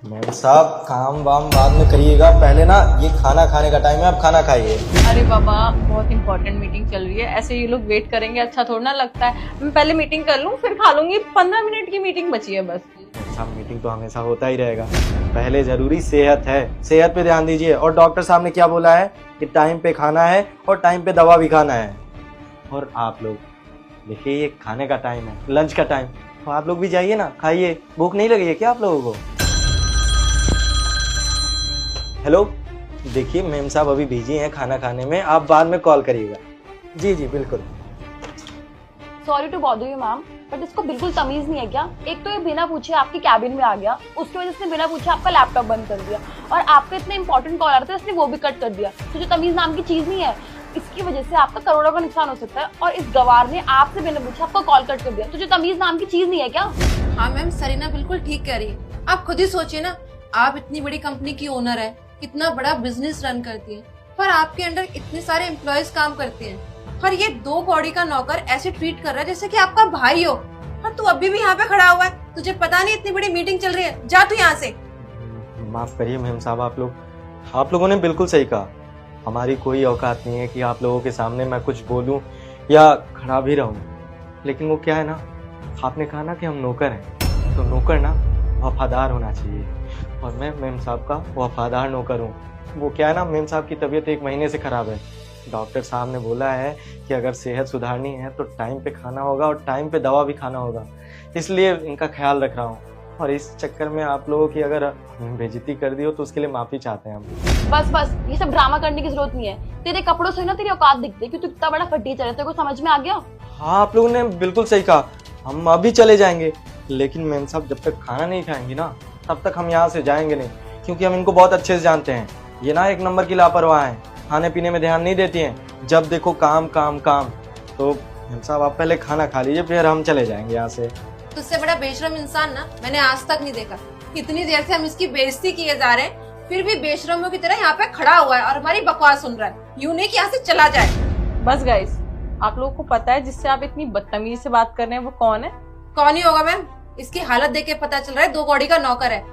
Ma'am साहब काम वाम बाद में करिएगा, पहले ना ये खाना खाने का टाइम है, आप खाना खाइए। अरे बाबा बहुत इंपॉर्टेंट मीटिंग चल रही है, ऐसे ये लोग वेट करेंगे अच्छा थोड़ा ना लगता है। मैं पहले मीटिंग कर लूँ फिर खा लूंगी, 15 मिनट की मीटिंग बची है बस। मैम साहब मीटिंग तो हमेशा होता ही रहेगा, पहले जरूरी सेहत है, सेहत पे ध्यान दीजिए। और डॉक्टर साहब ने क्या बोला है कि टाइम पे खाना है और टाइम पे दवा भी खाना है। और आप लोग देखिए ये खाने का टाइम है, लंच का टाइम, तो आप लोग भी जाइए ना, खाइए। भूख नहीं लगी है क्या आप लोगों को? हेलो, देखिए मैम साहब अभी बिजी हैं खाना खाने में, आप बाद में कॉल करिएगा। जी जी बिल्कुल। Sorry to bother you ma'am, but इसको बिल्कुल तमीज नहीं है क्या? एक तो ये बिना पूछे आपके कैबिन में आ गया, उसकी वजह से बिना पूछे आपका लैपटॉप बंद कर दिया, और आपका इतने इंपॉर्टेंट कॉल आ रहा था इसने वो भी कट कर दिया। तो जो तमीज नाम की चीज नहीं है, इसकी वजह से आपका करोड़ों का नुकसान हो सकता है। और इस गवार ने आपसे बिना पूछे आपका कॉल कट कर दिया, तो जो तमीज नाम की चीज नहीं है क्या? हाँ मैम, सरीना बिल्कुल ठीक कह रही है। आप खुद ही सोचिए ना, आप इतनी बड़ी कंपनी की ओनर है, कितना बड़ा बिजनेस रन करती है, पर आपके अंडर इतने सारे एम्प्लॉयज काम करते हैं, और ये 2 कौड़ी का नौकर ऐसे ट्रीट कर रहा है जैसे कि आपका भाई हो। और तू अभी भी यहाँ पे खड़ा हुआ है, तुझे पता नहीं इतनी बड़ी मीटिंग चल रही है? जा तू यहाँ से। माफ करिए मैम साहब, आप लोगों ने बिल्कुल सही कहा। हमारी कोई औकात नहीं है कि आप लोगों के सामने मैं कुछ बोलूं या खड़ा भी रहूं, लेकिन वो क्या है ना, आपने कहा ना कि हम नौकर हैं, तो नौकर ना वफादार होना चाहिए, और मैं मैम साहब का वफादार नौकर हूँ। वो क्या है ना, मैम साहब की तबीयत 1 महीने से खराब है। डॉक्टर साहब ने बोला है कि अगर सेहत सुधारनी है तो टाइम पे खाना होगा और टाइम पे दवा भी खाना होगा, इसलिए इनका ख्याल रख रहा हूँ। और इस चक्कर में आप लोगों की अगर बेइज्जती कर दी हो तो उसके लिए माफी चाहते हैं हम। बस बस, ये सब ड्रामा करने की जरूरत नहीं है। तेरे कपड़ों से ना तेरी औकात दिखती है कि तू इतना बड़ा फटीचर है। तेरे को समझ में आ गया? हाँ आप लोगों ने बिल्कुल सही कहा, हम अभी चले जाएंगे, लेकिन मैम साहब जब तक खाना नहीं खाएंगी ना तब तक हम यहाँ से जाएंगे नहीं, क्योंकि हम इनको बहुत अच्छे से जानते हैं। ये ना 1 नंबर की लापरवाह है, खाने पीने में ध्यान नहीं देती हैं, जब देखो काम काम काम। तो मैम साहब आप पहले खाना खा लीजिए, फिर हम चले जाएंगे यहाँ से। तुझसे बड़ा बेशरम इंसान ना मैंने आज तक नहीं देखा। इतनी देर से हम इसकी बेइज्जती किए जा रहे हैं, फिर भी बेशरमों की तरह यहाँ पे खड़ा हुआ है और हमारी बकवास सुन रहा है। यूं नहीं कि यहाँ से चला जाए। बस गाइस, आप लोगों को पता है जिससे आप इतनी बदतमीजी से बात कर रहे हैं वो कौन है? कौन ही होगा मैम? इसकी हालत देख के पता चल रहा है 2 कौड़ी का नौकर है।